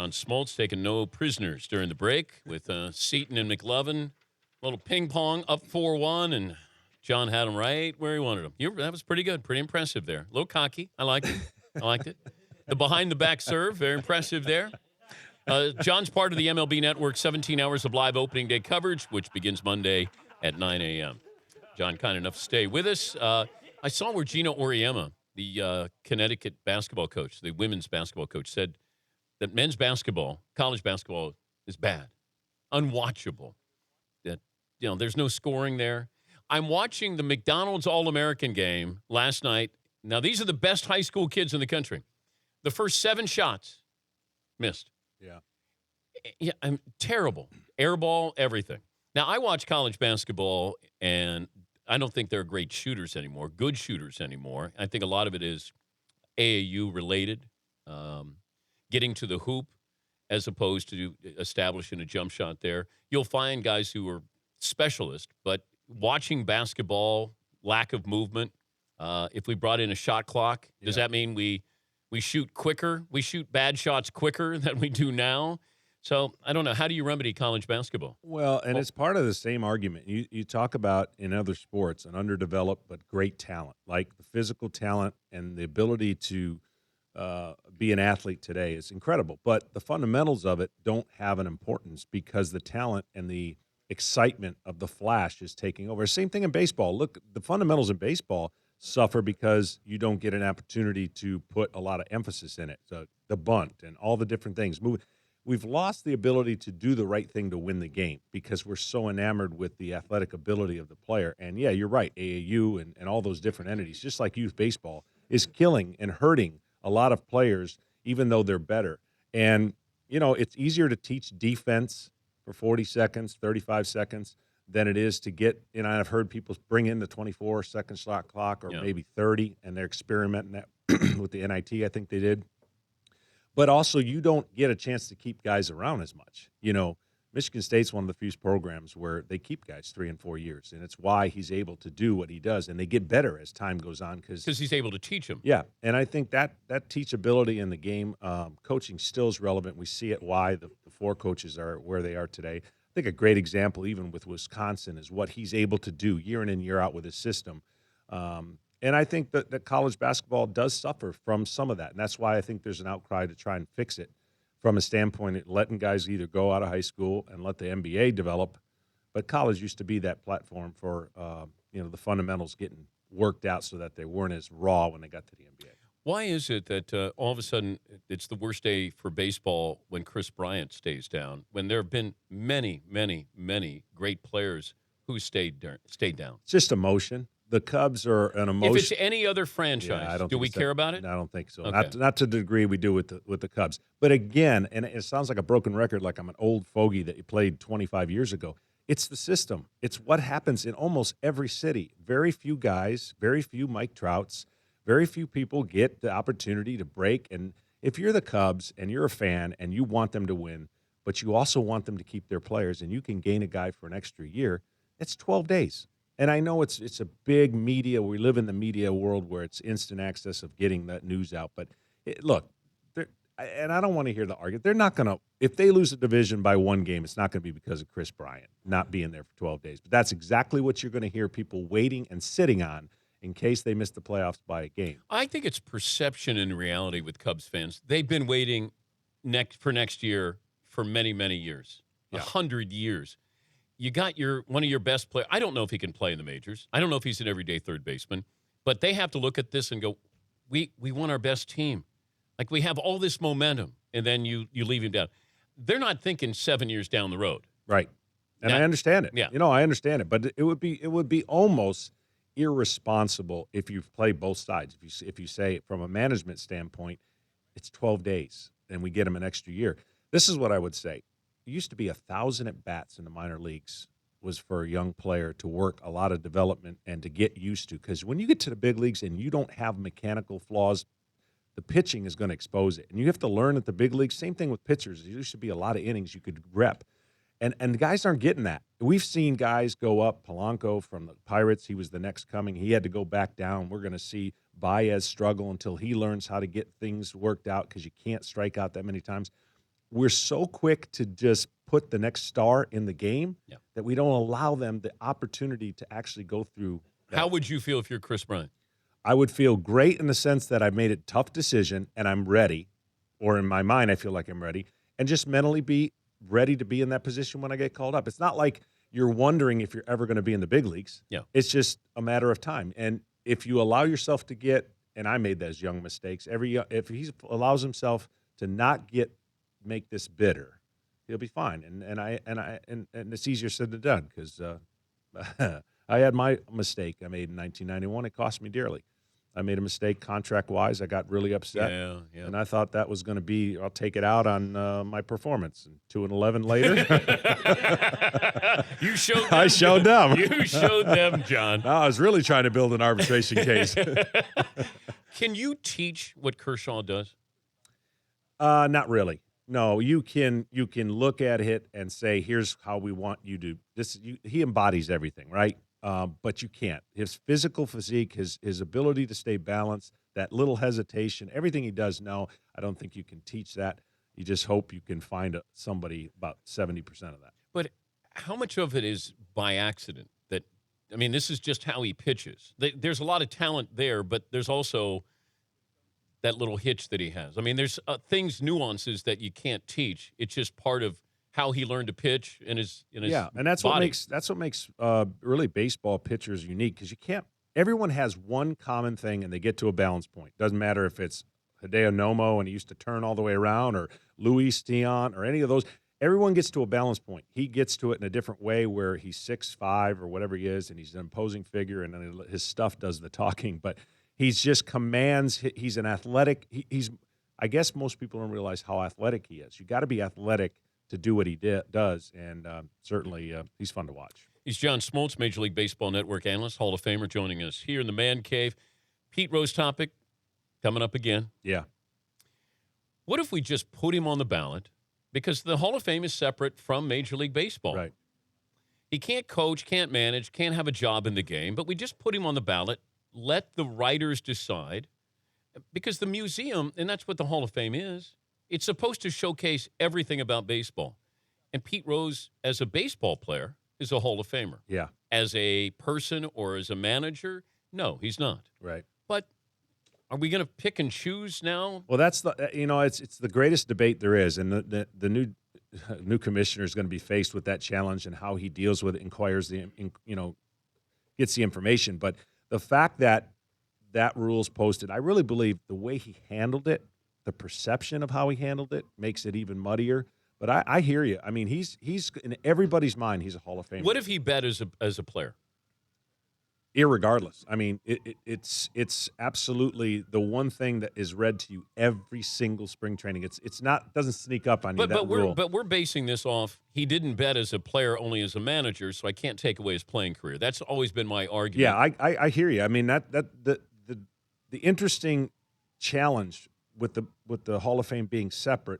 John Smoltz taking no prisoners during the break with Seaton and McLovin. Little ping pong up 4-1, and John had him right where he wanted him. That was pretty good, pretty impressive there. A little cocky. I liked it. I liked it. The behind-the-back serve, very impressive there. John's part of the MLB Network 17 hours of live opening day coverage, which begins Monday at 9 a.m. John, kind enough to stay with us. I saw where Gina Auriemma, the Connecticut basketball coach, the women's basketball coach, said that men's basketball, college basketball, is bad, unwatchable. That there's no scoring there. I'm watching the McDonald's All-American game last night. Now, these are the best high school kids in the country. The first 7 shots missed. Yeah, I'm terrible. Air ball, everything. Now, I watch college basketball, and I don't think they're great shooters anymore, good shooters anymore. I think a lot of it is AAU-related, getting to the hoop as opposed to establishing a jump shot there. You'll find guys who are specialists, but watching basketball, lack of movement, if we brought in a shot clock, does that mean we shoot quicker? We shoot bad shots quicker than we do now? So, I don't know. How do you remedy college basketball? Well, and it's part of the same argument. You talk about in other sports an underdeveloped but great talent, like the physical talent and the ability to be an athlete today is incredible. But the fundamentals of it don't have an importance because the talent and the excitement of the flash is taking over. Same thing in baseball. Look, the fundamentals in baseball suffer because you don't get an opportunity to put a lot of emphasis in it. So the bunt and all the different things. We've lost the ability to do the right thing to win the game because we're so enamored with the athletic ability of the player. And, yeah, you're right, AAU and all those different entities, just like youth baseball, is killing and hurting a lot of players, even though they're better. And, it's easier to teach defense for 40 seconds, 35 seconds than it is to get, I've heard people bring in the 24-second shot clock or maybe 30, and they're experimenting that with the NIT, I think they did. But also, you don't get a chance to keep guys around as much. Michigan State's one of the few programs where they keep guys 3 and 4 years, and it's why he's able to do what he does, and they get better as time goes on because he's able to teach them. Yeah, and I think that teachability in the game, coaching still is relevant. We see it why the 4 coaches are where they are today. I think a great example, even with Wisconsin, is what he's able to do year in and year out with his system. And I think that college basketball does suffer from some of that. And that's why I think there's an outcry to try and fix it from a standpoint of letting guys either go out of high school and let the NBA develop. But college used to be that platform for, the fundamentals getting worked out so that they weren't as raw when they got to the NBA. Why is it that all of a sudden it's the worst day for baseball when Chris Bryant stays down, when there have been many, many, many great players who stayed down? It's just emotion. The Cubs are an emotion. If it's any other franchise, do we care about it? I don't think so. Okay. Not to the degree we do with the Cubs. But again, and it sounds like a broken record, like I'm an old fogey that you played 25 years ago. It's the system. It's what happens in almost every city. Very few guys, very few Mike Trouts, very few people get the opportunity to break. And if you're the Cubs and you're a fan and you want them to win, but you also want them to keep their players and you can gain a guy for an extra year, it's 12 days. And I know it's a big media. We live in the media world where it's instant access of getting that news out. But look, and I don't want to hear the argument. They're not going to – if they lose a division by 1 game, it's not going to be because of Chris Bryant not being there for 12 days. But that's exactly what you're going to hear people waiting and sitting on in case they miss the playoffs by a game. I think it's perception and reality with Cubs fans. They've been waiting for next year for many, many years, 100 years. You got one of your best players. I don't know if he can play in the majors. I don't know if he's an everyday third baseman. But they have to look at this and go, we want our best team. Like, we have all this momentum, and then you leave him down. They're not thinking 7 years down the road. Right. And I understand it. Yeah. I understand it. But it would be almost irresponsible if you play both sides. If you say from a management standpoint, it's 12 days, and we get him an extra year. This is what I would say. It used to be 1,000 at-bats in the minor leagues was for a young player to work a lot of development and to get used to. Because when you get to the big leagues and you don't have mechanical flaws, the pitching is going to expose it. And you have to learn at the big leagues. Same thing with pitchers. There used to be a lot of innings you could rep. And the guys aren't getting that. We've seen guys go up. Polanco from the Pirates, he was the next coming. He had to go back down. We're going to see Baez struggle until he learns how to get things worked out because you can't strike out that many times. we're so quick to just put the next star in the game Yeah. that we don't allow them the opportunity to actually go through that. How would you feel if you're Chris Bryant? I would feel great in the sense that I've made a tough decision and I'm ready, or in my mind I feel like I'm ready, and just mentally be ready to be in that position when I get called up. It's not like you're wondering if you're ever going to be in the big leagues. Yeah. It's just a matter of time. And if you allow yourself to get, and I made those young mistakes, if he allows himself to not make this bitter, he'll be fine. And it's easier said than done because I had my mistake I made in 1991. It cost me dearly. I made a mistake contract-wise. I got really upset. Yeah. And I thought that was going to be, I'll take it out on my performance. And 2-11 later. You showed them. I showed them. You showed them, John. No, I was really trying to build an arbitration case. Can you teach what Kershaw does? Not really. No, you can look at it and say, here's how we want you to he embodies everything, right? But you can't. His physical physique, his ability to stay balanced, that little hesitation, everything he does now, I don't think you can teach that. You just hope you can find somebody about 70% of that. But how much of it is by accident? This is just how he pitches. There's a lot of talent there, but there's also that little hitch that he has. There's nuances that you can't teach. It's just part of how he learned to pitch in his and that's body. what makes really baseball pitchers unique, because you can't. Everyone has one common thing, and they get to a balance point. Doesn't matter if it's Hideo Nomo and he used to turn all the way around, or Luis Tiant, or any of those. Everyone gets to a balance point. He gets to it in a different way, where he's 6'5" or whatever he is, and he's an imposing figure, and then his stuff does the talking. But he's just commands. He's an athletic. I guess most people don't realize how athletic he is. You got to be athletic to do what he does, and certainly he's fun to watch. He's John Smoltz, Major League Baseball Network analyst, Hall of Famer, joining us here in the Man Cave. Pete Rose topic coming up again. Yeah. What if we just put him on the ballot? Because the Hall of Fame is separate from Major League Baseball. Right. He can't coach, can't manage, can't have a job in the game, but we just put him on the ballot, let the writers decide, because the museum, and that's what the Hall of Fame is, it's supposed to showcase everything about baseball. And Pete Rose, as a baseball player, is a Hall of Famer. Yeah. As a person or as a manager, no, he's not. Right. But are we going to pick and choose now? Well, that's it's the greatest debate there is, and the new commissioner is going to be faced with that challenge, and how he deals with it, gets the information. But the fact that rule's posted, I really believe the way he handled it, the perception of how he handled it, makes it even muddier. But I hear you. He's in everybody's mind. He's a Hall of Famer. What if he bet as a player? Irregardless, it's absolutely the one thing that is read to you every single spring training. It's not, doesn't sneak up on you. But we're basing this off. He didn't bet as a player, only as a manager. So I can't take away his playing career. That's always been my argument. Yeah, I hear you. The interesting challenge with the Hall of Fame being separate,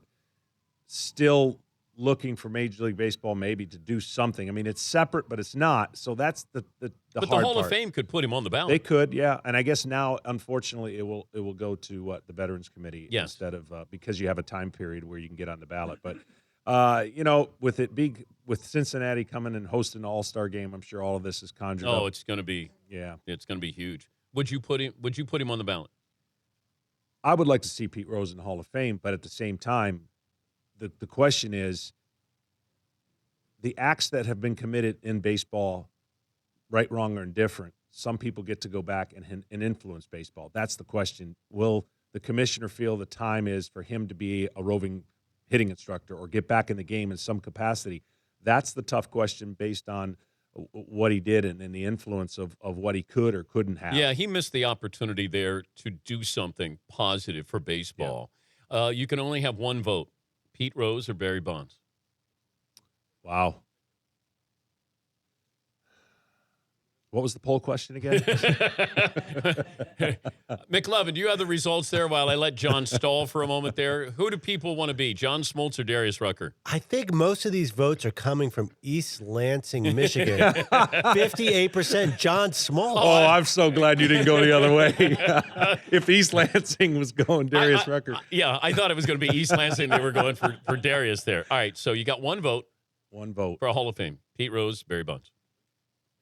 still looking for Major League Baseball maybe to do something. It's separate, but it's not. So that's the but hard the Hall part. of Fame could put him on the ballot. They could, yeah. And I guess now, unfortunately, it will go to the Veterans Committee instead of because you have a time period where you can get on the ballot. But with Cincinnati coming and hosting an All-Star game, I'm sure all of this is conjured up. Oh, it's going to be it's going to be huge. Would you put him on the ballot? I would like to see Pete Rose in the Hall of Fame, but at the same time, the question is, the acts that have been committed in baseball, right, wrong, or indifferent, some people get to go back and influence baseball. That's the question. Will the commissioner feel the time is for him to be a roving hitting instructor or get back in the game in some capacity? That's the tough question based on what he did and the influence of what he could or couldn't have. Yeah, he missed the opportunity there to do something positive for baseball. Yeah. You can only have one vote, Pete Rose or Barry Bonds. Wow. What was the poll question again? McLovin, do you have the results there while I let John stall for a moment there? Who do people want to be, John Smoltz or Darius Rucker? I think most of these votes are coming from East Lansing, Michigan. 58% John Smoltz. Oh, I'm so glad you didn't go the other way. If East Lansing was going Darius Rucker. Yeah, I thought it was going to be East Lansing. They were going for Darius there. All right, so you got one vote. One vote. For a Hall of Fame. Pete Rose, Barry Bonds.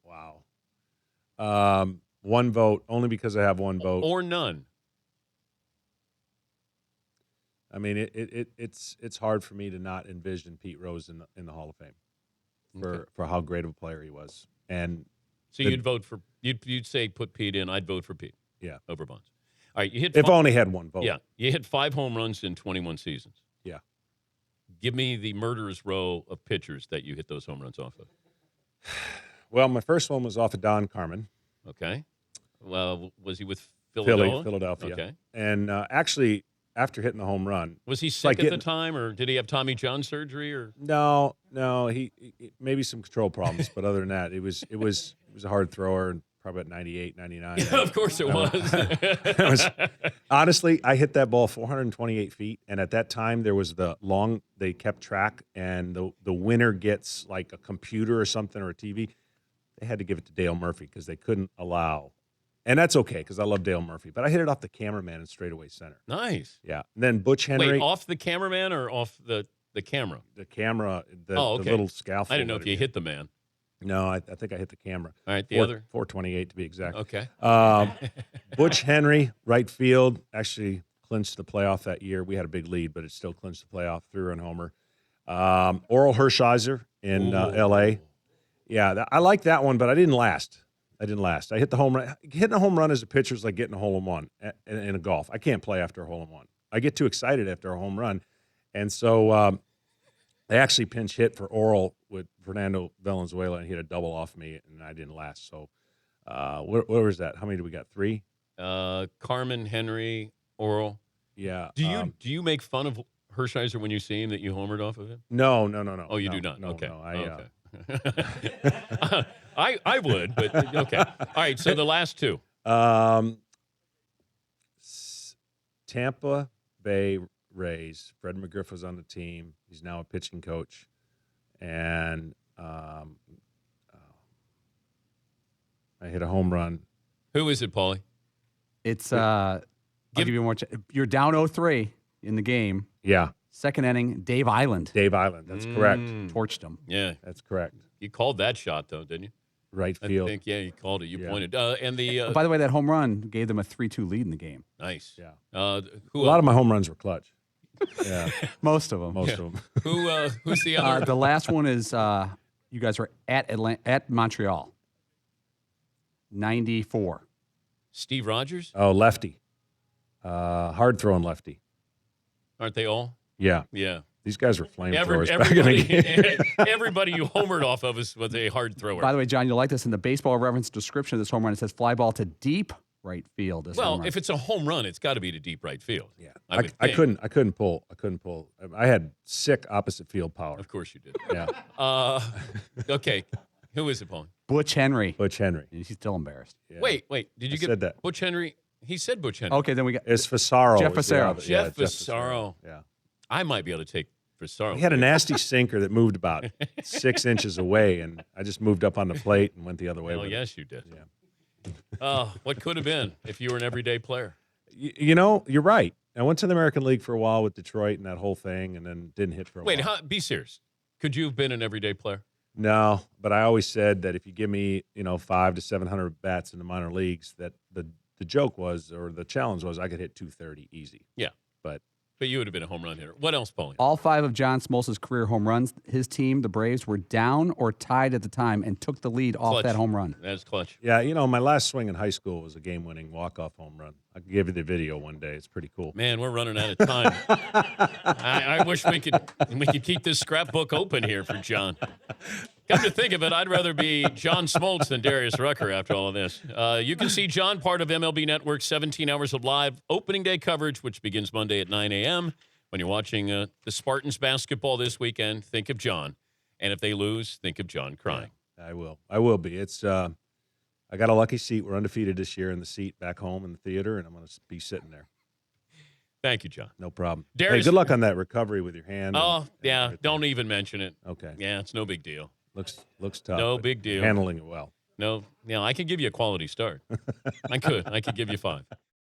Wow. One vote, only because I have one vote. Or none. I mean, it's hard for me to not envision Pete Rose in the Hall of Fame for how great of a player he was. And so you'd vote for you'd say put Pete in. I'd vote for Pete. Yeah, over Bonds. All right, you hit. If I only had one vote. Yeah, you hit 5 home runs in 21 seasons. Yeah. Give me the murderer's row of pitchers that you hit those home runs off of. Well, my first one was off of Don Carmen. Okay. Well, was he with Philadelphia? Philadelphia. Okay. And actually, after hitting the home run, was he sick at the time, or did he have Tommy John surgery? Or no, he maybe some control problems, but other than that, it was a hard thrower, and probably at 98, 99. Yeah, of course it was. Honestly, I hit that ball 428 feet, and at that time there was they kept track, and the winner gets like a computer or something or a TV. They had to give it to Dale Murphy because they couldn't allow. And that's okay because I love Dale Murphy. But I hit it off the cameraman in straightaway center. Nice. Yeah. And then Butch Henry. Wait, off the cameraman or off the camera? The camera, the okay. little scaffold. I didn't know if you hit the man. No, I think I hit the camera. All right, the other? 428 to be exact. Okay. Butch Henry, right field, actually clinched the playoff that year. We had a big lead, but it still clinched the playoff, 3-run homer. Oral Hershiser in L.A. Yeah, I like that one, but I didn't last. I hit the home run. Hitting a home run as a pitcher is like getting a hole-in-one in a golf. I can't play after a hole-in-one. I get too excited after a home run. And so they actually pinch hit for Oral with Fernando Valenzuela, and he had a double off me, and I didn't last. So where was that? How many do we got? 3? Carmen, Henry, Oral. Yeah. Do you make fun of Hershiser when you see him that you homered off of him? No. Oh, you do not? No, okay. No, okay. I would, but okay. All right, so the last two. Tampa Bay Rays. Fred McGriff was on the team. He's now a pitching coach. And I hit a home run. Who is it, Paulie? It's I'll give you more. You're down 0-3 in the game. Yeah. Second inning, Dave Island. Dave Island. That's correct. Torched him. Yeah. That's correct. You called that shot, though, didn't you? Right field. I think, yeah, you called it. You pointed. And the by the way, that home run gave them a 3-2 lead in the game. nice. Yeah. A lot of my home runs were clutch. Yeah. Most of them. Most of them. Who's the other? The last one is you guys were at Montreal. 94. Steve Rogers? Oh, lefty. Hard throwing lefty. Aren't they all? Yeah. Yeah. These guys were flamethrowers back in the game. Everybody you homered off of was a hard thrower. By the way, John, you'll like this. In the baseball reference description of this home run, it says fly ball to deep right field. Well, if it's a home run, it's got to be to deep right field. Yeah. I couldn't pull. I had sick opposite field power. Of course you did. Yeah. Okay. Who is it, Paul? Butch Henry. Butch Henry. He's still embarrassed. Yeah. Wait. Did you get said that. Butch Henry? He said Butch Henry. Okay, then we got It's Fasaro. Jeff Fasaro. Jeff Fasaro. Yeah. I might be able to take Fasaro. He had a nasty sinker that moved about 6 inches away, and I just moved up on the plate and went the other way. Oh, with yes, you did. Yeah. Oh, what could have been if you were an everyday player? You know, you're right. I went to the American League for a while with Detroit and that whole thing, and then didn't hit for a while. Wait, be serious. Could you have been an everyday player? No, but I always said that if you give me, 500 to 700 bats in the minor leagues, that the joke was, or the challenge was, I could hit 230 easy. Yeah. But you would have been a home run hitter. What else, Paulie? all 5 of John Smoltz's career home runs. His team, the Braves, were down or tied at the time and took the lead off Clutch. that home run. That's clutch. Yeah, my last swing in high school was a game-winning walk-off home run. I can give you the video one day. It's pretty cool. Man, we're running out of time. I wish we could keep this scrapbook open here for John. Come to think of it, I'd rather be John Smoltz than Darius Rucker after all of this. You can see John, part of MLB Network's 17 hours of live opening day coverage, which begins Monday at 9 a.m. When you're watching the Spartans basketball this weekend, think of John. And if they lose, think of John crying. Yeah, I will be. It's I got a lucky seat. We're undefeated this year in the seat back home in the theater, and I'm going to be sitting there. Thank you, John. No problem. Darius, hey, good luck on that recovery with your hand. Oh, and yeah. everything. Don't even mention it. Okay. Yeah, it's no big deal. Looks tough. No but big deal. Handling it well. No, I could give you a quality start. I could give you 5.